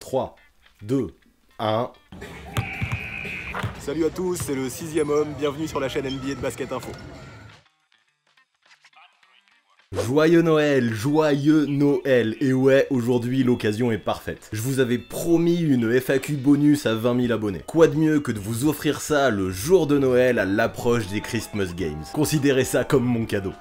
3, 2, 1... Salut à tous, c'est le 6ème homme, bienvenue sur la chaîne NBA de Basket Info. Joyeux Noël, et ouais, aujourd'hui l'occasion est parfaite. Je vous avais promis une FAQ bonus à 20 000 abonnés. Quoi de mieux que de vous offrir ça le jour de Noël à l'approche des Christmas Games. Considérez ça comme mon cadeau.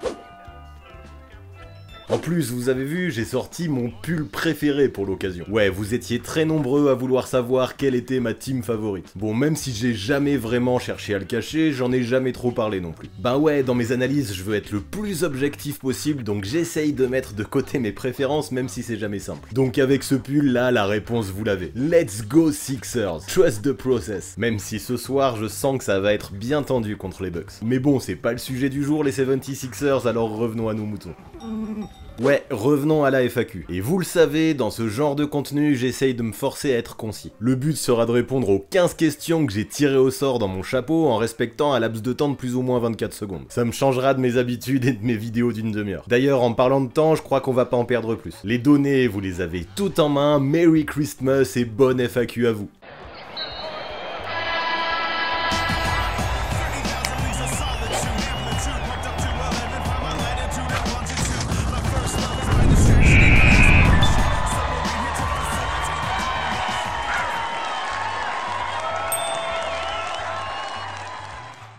En plus, vous avez vu, j'ai sorti mon pull préféré pour l'occasion. Ouais, vous étiez très nombreux à vouloir savoir quelle était ma team favorite. Bon, même si j'ai jamais vraiment cherché à le cacher, j'en ai jamais trop parlé non plus. Ben ouais, dans mes analyses, je veux être le plus objectif possible, donc j'essaye de mettre de côté mes préférences, même si c'est jamais simple. Donc avec ce pull là, la réponse vous l'avez. Let's go Sixers, trust the process. Même si ce soir, je sens que ça va être bien tendu contre les Bucks. Mais bon, c'est pas le sujet du jour les 76ers, alors revenons à nos moutons. Ouais, revenons à la FAQ. Et vous le savez, dans ce genre de contenu, j'essaye de me forcer à être concis. Le but sera de répondre aux 15 questions que j'ai tirées au sort dans mon chapeau en respectant un laps de temps de plus ou moins 24 secondes. Ça me changera de mes habitudes et de mes vidéos d'une demi-heure. D'ailleurs, en parlant de temps, je crois qu'on va pas en perdre plus. Les données, vous les avez toutes en main, Merry Christmas et bonne FAQ à vous.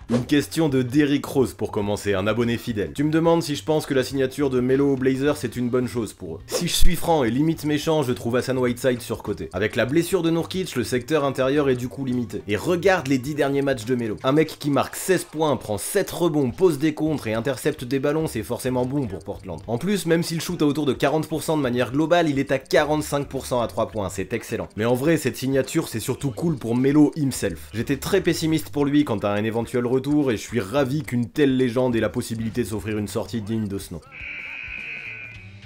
Une question de Derrick Rose pour commencer, un abonné fidèle. Tu me demandes si je pense que la signature de Melo aux Blazers c'est une bonne chose pour eux. Si je suis franc et limite méchant, je trouve Hassan Whiteside surcoté. Avec la blessure de Nurkic, le secteur intérieur est du coup limité. Et regarde les 10 derniers matchs de Melo. Un mec qui marque 16 points, prend 7 rebonds, pose des contres et intercepte des ballons, c'est forcément bon pour Portland. En plus, même s'il shoot à autour de 40% de manière globale, il est à 45% à 3 points, c'est excellent. Mais en vrai, cette signature c'est surtout cool pour Melo himself. J'étais très pessimiste pour lui quant à un éventuel retour et je suis ravi qu'une telle légende ait la possibilité de s'offrir une sortie digne de ce nom.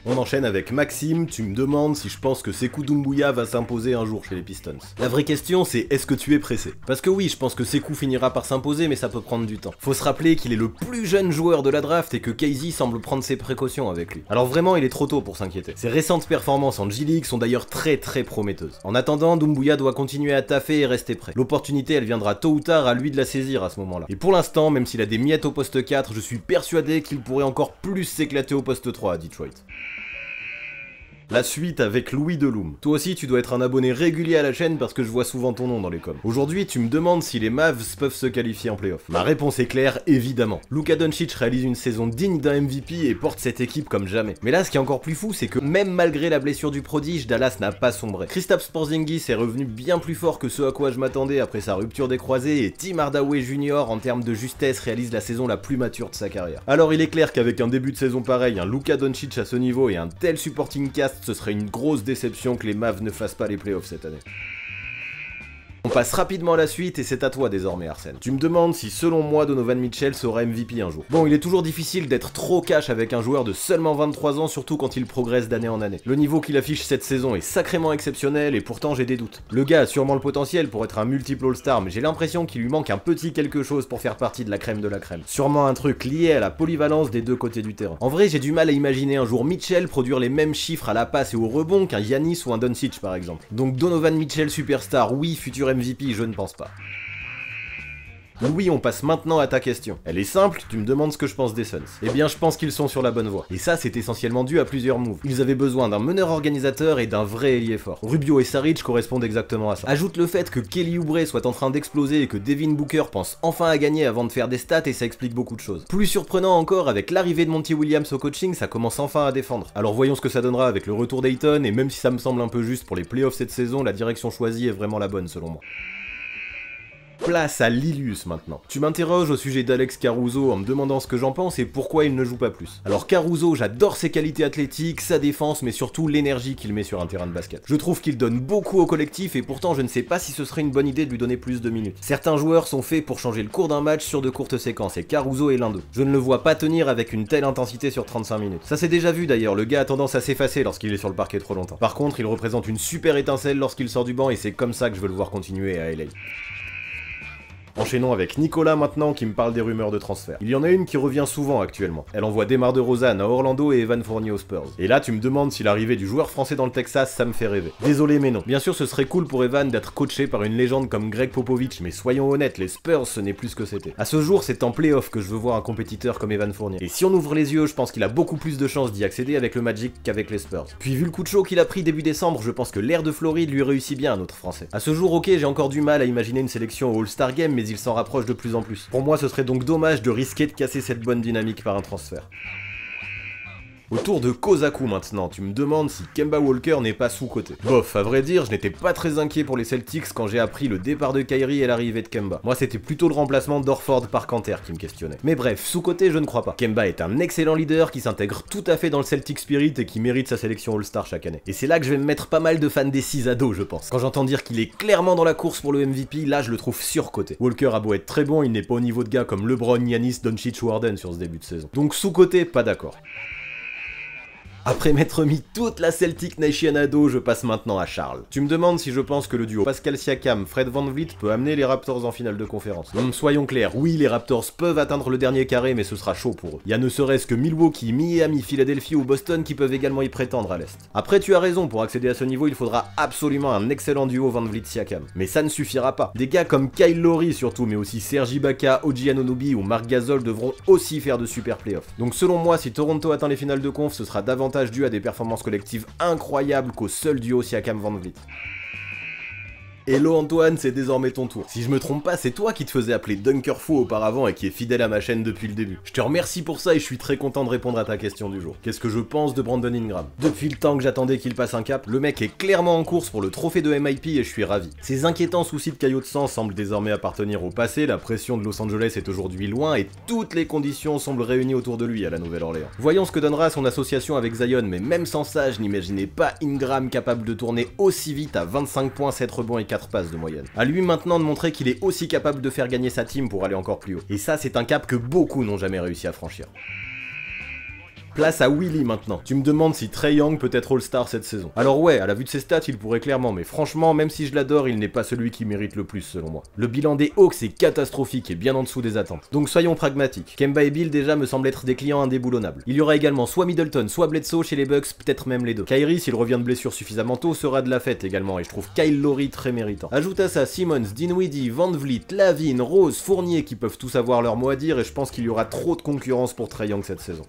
On enchaîne avec Maxime, tu me demandes si je pense que Sekou Doumbouya va s'imposer un jour chez les Pistons. La vraie question c'est est-ce que tu es pressé? Parce que oui, je pense que Sekou finira par s'imposer mais ça peut prendre du temps. Faut se rappeler qu'il est le plus jeune joueur de la draft et que KZ semble prendre ses précautions avec lui. Alors vraiment il est trop tôt pour s'inquiéter. Ses récentes performances en G-League sont d'ailleurs très prometteuses. En attendant, Doumbouya doit continuer à taffer et rester prêt. L'opportunité elle viendra tôt ou tard à lui de la saisir à ce moment-là. Et pour l'instant, même s'il a des miettes au poste 4, je suis persuadé qu'il pourrait encore plus s'éclater au poste 3 à Detroit. La suite avec Louis Deloum. Toi aussi tu dois être un abonné régulier à la chaîne parce que je vois souvent ton nom dans les coms. Aujourd'hui tu me demandes si les Mavs peuvent se qualifier en playoff. Ma réponse est claire, évidemment. Luka Doncic réalise une saison digne d'un MVP et porte cette équipe comme jamais. Mais là ce qui est encore plus fou c'est que même malgré la blessure du prodige, Dallas n'a pas sombré. Kristaps Porzingis est revenu bien plus fort que ce à quoi je m'attendais après sa rupture des croisés et Tim Hardaway Jr. en termes de justesse réalise la saison la plus mature de sa carrière. Alors il est clair qu'avec un début de saison pareil, un Luka Doncic à ce niveau et un tel supporting cast, ce serait une grosse déception que les Mavs ne fassent pas les playoffs cette année. On passe rapidement à la suite et c'est à toi désormais Arsène. Tu me demandes si selon moi Donovan Mitchell sera MVP un jour. Bon, il est toujours difficile d'être trop cash avec un joueur de seulement 23 ans, surtout quand il progresse d'année en année. Le niveau qu'il affiche cette saison est sacrément exceptionnel et pourtant j'ai des doutes. Le gars a sûrement le potentiel pour être un multiple All-Star, mais j'ai l'impression qu'il lui manque un petit quelque chose pour faire partie de la crème de la crème. Sûrement un truc lié à la polyvalence des deux côtés du terrain. En vrai, j'ai du mal à imaginer un jour Mitchell produire les mêmes chiffres à la passe et au rebond qu'un Giannis ou un Doncic par exemple. Donc Donovan Mitchell superstar, oui, futur MVP, je ne pense pas. Oui, on passe maintenant à ta question. Elle est simple, tu me demandes ce que je pense des Suns. Eh bien, je pense qu'ils sont sur la bonne voie. Et ça, c'est essentiellement dû à plusieurs moves. Ils avaient besoin d'un meneur organisateur et d'un vrai ailier fort. Rubio et Saric correspondent exactement à ça. Ajoute le fait que Kelly Oubre soit en train d'exploser et que Devin Booker pense enfin à gagner avant de faire des stats et ça explique beaucoup de choses. Plus surprenant encore, avec l'arrivée de Monty Williams au coaching, ça commence enfin à défendre. Alors voyons ce que ça donnera avec le retour d'Ayton et même si ça me semble un peu juste pour les playoffs cette saison, la direction choisie est vraiment la bonne selon moi. Place à Lilius maintenant. Tu m'interroges au sujet d'Alex Caruso en me demandant ce que j'en pense et pourquoi il ne joue pas plus. Alors Caruso, j'adore ses qualités athlétiques, sa défense, mais surtout l'énergie qu'il met sur un terrain de basket. Je trouve qu'il donne beaucoup au collectif et pourtant je ne sais pas si ce serait une bonne idée de lui donner plus de minutes. Certains joueurs sont faits pour changer le cours d'un match sur de courtes séquences et Caruso est l'un d'eux. Je ne le vois pas tenir avec une telle intensité sur 35 minutes. Ça s'est déjà vu d'ailleurs, le gars a tendance à s'effacer lorsqu'il est sur le parquet trop longtemps. Par contre, il représente une super étincelle lorsqu'il sort du banc et c'est comme ça que je veux le voir continuer à LA. Enchaînons avec Nicolas maintenant qui me parle des rumeurs de transfert. Il y en a une qui revient souvent actuellement. Elle envoie Demar DeRozan à Orlando et Evan Fournier aux Spurs. Et là tu me demandes si l'arrivée du joueur français dans le Texas ça me fait rêver. Désolé mais non. Bien sûr ce serait cool pour Evan d'être coaché par une légende comme Greg Popovich, mais soyons honnêtes, les Spurs ce n'est plus ce que c'était. À ce jour c'est en playoff que je veux voir un compétiteur comme Evan Fournier. Et si on ouvre les yeux, je pense qu'il a beaucoup plus de chances d'y accéder avec le Magic qu'avec les Spurs. Puis vu le coup de chaud qu'il a pris début décembre, je pense que l'air de Floride lui réussit bien à notre français. À ce jour, ok, j'ai encore du mal à imaginer une sélection au All-Star Game, mais il s'en rapproche de plus en plus. Pour moi, ce serait donc dommage de risquer de casser cette bonne dynamique par un transfert. Autour de Kozaku maintenant, tu me demandes si Kemba Walker n'est pas sous-coté. Bof, à vrai dire, je n'étais pas très inquiet pour les Celtics quand j'ai appris le départ de Kyrie et l'arrivée de Kemba. Moi c'était plutôt le remplacement d'Orford par Kanter qui me questionnait. Mais bref, sous-coté je ne crois pas. Kemba est un excellent leader qui s'intègre tout à fait dans le Celtic Spirit et qui mérite sa sélection All-Star chaque année. Et c'est là que je vais me mettre pas mal de fans des 6 à dos je pense. Quand j'entends dire qu'il est clairement dans la course pour le MVP, là je le trouve surcoté. Walker a beau être très bon, il n'est pas au niveau de gars comme LeBron, Giannis, Doncic ou Harden sur ce début de saison. Donc sous-coté, pas d'accord. Après m'être mis toute la Celtic Nation à dos, je passe maintenant à Charles. Tu me demandes si je pense que le duo Pascal Siakam, Fred VanVleet peut amener les Raptors en finale de conférence. Soyons clairs, oui les Raptors peuvent atteindre le dernier carré mais ce sera chaud pour eux. Il y a ne serait-ce que Milwaukee, Miami, Philadelphie ou Boston qui peuvent également y prétendre à l'Est. Après tu as raison, pour accéder à ce niveau il faudra absolument un excellent duo VanVleet-Siakam. Mais ça ne suffira pas. Des gars comme Kyle Lowry surtout, mais aussi Serge Ibaka, OG Anunoby ou Marc Gasol devront aussi faire de super playoffs. Donc selon moi, si Toronto atteint les finales de conf, ce sera davantage dû à des performances collectives incroyables qu'au seul duo Siakam-VanVleet. Hello Antoine, c'est désormais ton tour. Si je me trompe pas, c'est toi qui te faisais appeler Dunkerfou auparavant et qui est fidèle à ma chaîne depuis le début. Je te remercie pour ça et je suis très content de répondre à ta question du jour. Qu'est-ce que je pense de Brandon Ingram? Depuis le temps que j'attendais qu'il passe un cap, le mec est clairement en course pour le trophée de MIP et je suis ravi. Ses inquiétants soucis de caillots de sang semblent désormais appartenir au passé, la pression de Los Angeles est aujourd'hui loin et toutes les conditions semblent réunies autour de lui à la Nouvelle-Orléans. Voyons ce que donnera son association avec Zion, mais même sans ça, je n'imaginais pas Ingram capable de tourner aussi vite à 25 points, 7 rebonds et 4 passes de moyenne. À lui maintenant de montrer qu'il est aussi capable de faire gagner sa team pour aller encore plus haut. Et ça c'est un cap que beaucoup n'ont jamais réussi à franchir. Place à Willy maintenant. Tu me demandes si Trae Young peut être All-Star cette saison. Alors ouais, à la vue de ses stats, il pourrait clairement, mais franchement, même si je l'adore, il n'est pas celui qui mérite le plus selon moi. Le bilan des Hawks est catastrophique et bien en dessous des attentes. Donc soyons pragmatiques. Kemba et Bill déjà me semblent être des clients indéboulonnables. Il y aura également soit Middleton, soit Bledsoe chez les Bucks, peut-être même les deux. Kyrie, s'il revient de blessure suffisamment tôt, sera de la fête également et je trouve Kyle Lowry très méritant. Ajoute à ça Simmons, Dinwiddie, VanVleet, Lavine, Rose, Fournier qui peuvent tous avoir leur mot à dire et je pense qu'il y aura trop de concurrence pour Trae Young cette saison.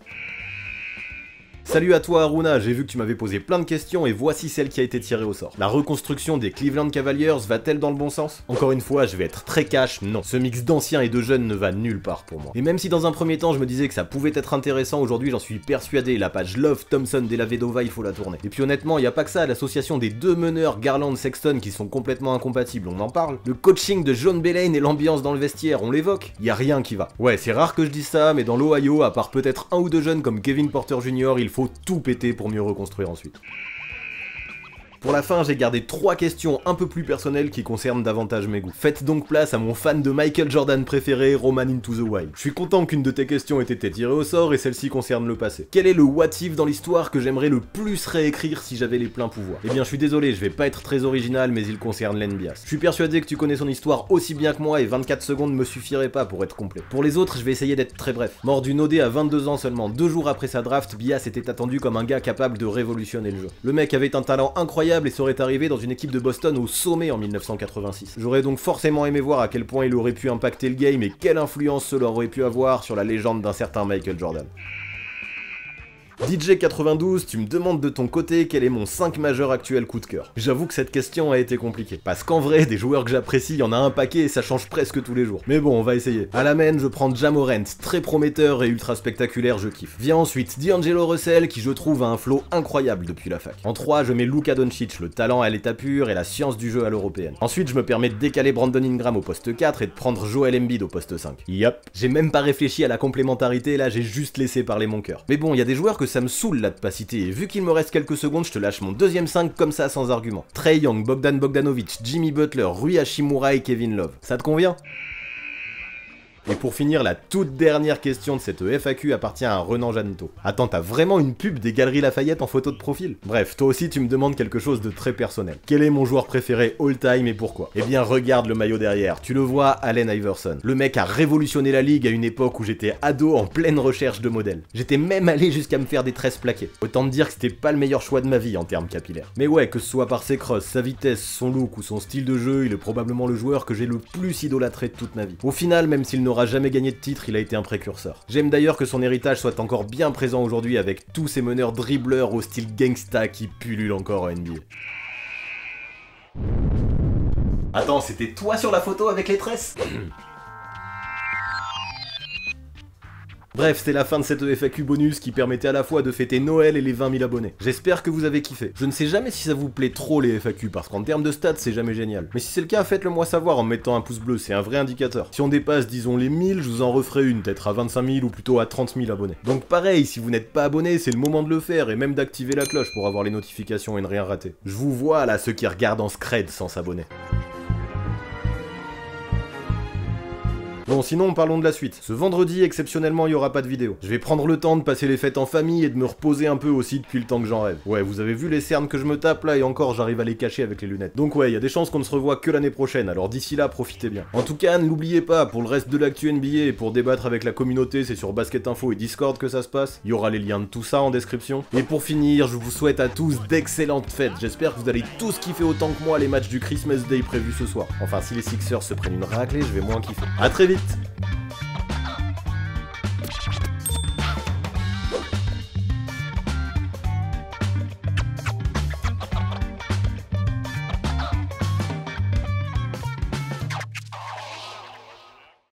Salut à toi Aruna, j'ai vu que tu m'avais posé plein de questions et voici celle qui a été tirée au sort. La reconstruction des Cleveland Cavaliers va-t-elle dans le bon sens? Encore une fois, je vais être très cash, non. Ce mix d'anciens et de jeunes ne va nulle part pour moi. Et même si dans un premier temps je me disais que ça pouvait être intéressant, aujourd'hui j'en suis persuadé, la page Love, Thompson, Della Vedova, il faut la tourner. Et puis honnêtement, il n'y a pas que ça, l'association des deux meneurs Garland, Sexton qui sont complètement incompatibles, on en parle. Le coaching de John Belaine et l'ambiance dans le vestiaire, on l'évoque. Il y a rien qui va. Ouais, c'est rare que je dise ça, mais dans l'Ohio, à part peut-être un ou deux jeunes comme Kevin Porter Jr., il faut tout péter pour mieux reconstruire ensuite. Pour la fin, j'ai gardé 3 questions un peu plus personnelles qui concernent davantage mes goûts. Faites donc place à mon fan de Michael Jordan préféré, Roman Into the Wild. Je suis content qu'une de tes questions ait été tirée au sort et celle-ci concerne le passé. Quel est le what if dans l'histoire que j'aimerais le plus réécrire si j'avais les pleins pouvoirs? Eh bien, je suis désolé, je vais pas être très original, mais il concerne Len Bias. Je suis persuadé que tu connais son histoire aussi bien que moi et 24 secondes me suffiraient pas pour être complet. Pour les autres, je vais essayer d'être très bref. Mort d'une OD à 22 ans seulement, 2 jours après sa draft, Bias était attendu comme un gars capable de révolutionner le jeu. Le mec avait un talent incroyable et serait arrivé dans une équipe de Boston au sommet en 1986. J'aurais donc forcément aimé voir à quel point il aurait pu impacter le game et quelle influence cela aurait pu avoir sur la légende d'un certain Michael Jordan. DJ92, tu me demandes de ton côté quel est mon 5 majeur actuel coup de cœur. J'avoue que cette question a été compliquée. Parce qu'en vrai, des joueurs que j'apprécie, il y en a un paquet et ça change presque tous les jours. Mais bon, on va essayer. À la main, je prends Ja Morant, très prometteur et ultra spectaculaire, je kiffe. Vient ensuite D'Angelo Russell, qui je trouve a un flow incroyable depuis la fac. En 3, je mets Luka Doncic, le talent à l'état pur et la science du jeu à l'européenne. Ensuite, je me permets de décaler Brandon Ingram au poste 4 et de prendre Joel Embiid au poste 5. Yup. J'ai même pas réfléchi à la complémentarité, là j'ai juste laissé parler mon cœur. Mais bon, il y a des joueurs que ça me saoule là de pas citer, et vu qu'il me reste quelques secondes, je te lâche mon deuxième 5 comme ça sans argument. Trae Young, Bogdan Bogdanovic, Jimmy Butler, Rui Hachimura et Kevin Love. Ça te convient ? Et pour finir, la toute dernière question de cette FAQ appartient à Renan Janto. Attends, t'as vraiment une pub des Galeries Lafayette en photo de profil? Bref, toi aussi tu me demandes quelque chose de très personnel. Quel est mon joueur préféré all time et pourquoi? Eh bien regarde le maillot derrière, tu le vois, Allen Iverson. Le mec a révolutionné la ligue à une époque où j'étais ado en pleine recherche de modèles. J'étais même allé jusqu'à me faire des tresses plaquées. Autant te dire que c'était pas le meilleur choix de ma vie en termes capillaires. Mais ouais, que ce soit par ses crosses, sa vitesse, son look ou son style de jeu, il est probablement le joueur que j'ai le plus idolâtré de toute ma vie. Au final, même s'il n'aura jamais gagné de titre, il a été un précurseur. J'aime d'ailleurs que son héritage soit encore bien présent aujourd'hui avec tous ces meneurs dribbleurs au style gangsta qui pullulent encore en NBA. Attends, c'était toi sur la photo avec les tresses? Bref, c'est la fin de cette FAQ bonus qui permettait à la fois de fêter Noël et les 20 000 abonnés. J'espère que vous avez kiffé. Je ne sais jamais si ça vous plaît trop les FAQ, parce qu'en termes de stats, c'est jamais génial. Mais si c'est le cas, faites-le moi savoir en mettant un pouce bleu, c'est un vrai indicateur. Si on dépasse, disons, les 1000, je vous en referai une, peut-être à 25 000 ou plutôt à 30 000 abonnés. Donc pareil, si vous n'êtes pas abonné, c'est le moment de le faire, et même d'activer la cloche pour avoir les notifications et ne rien rater. Je vous vois là, ceux qui regardent en scred sans s'abonner. Bon, sinon parlons de la suite. Ce vendredi, exceptionnellement, il y aura pas de vidéo. Je vais prendre le temps de passer les fêtes en famille et de me reposer un peu aussi depuis le temps que j'en rêve. Ouais, vous avez vu les cernes que je me tape là et encore j'arrive à les cacher avec les lunettes. Donc ouais, il y a des chances qu'on ne se revoie que l'année prochaine, alors d'ici là, profitez bien. En tout cas, n'oubliez pas, pour le reste de l'actu NBA et pour débattre avec la communauté, c'est sur Basket Info et Discord que ça se passe. Il y aura les liens de tout ça en description. Et pour finir, je vous souhaite à tous d'excellentes fêtes. J'espère que vous allez tous kiffer autant que moi les matchs du Christmas Day prévus ce soir. Enfin, si les Sixers se prennent une raclée, je vais moins kiffer. À très vite!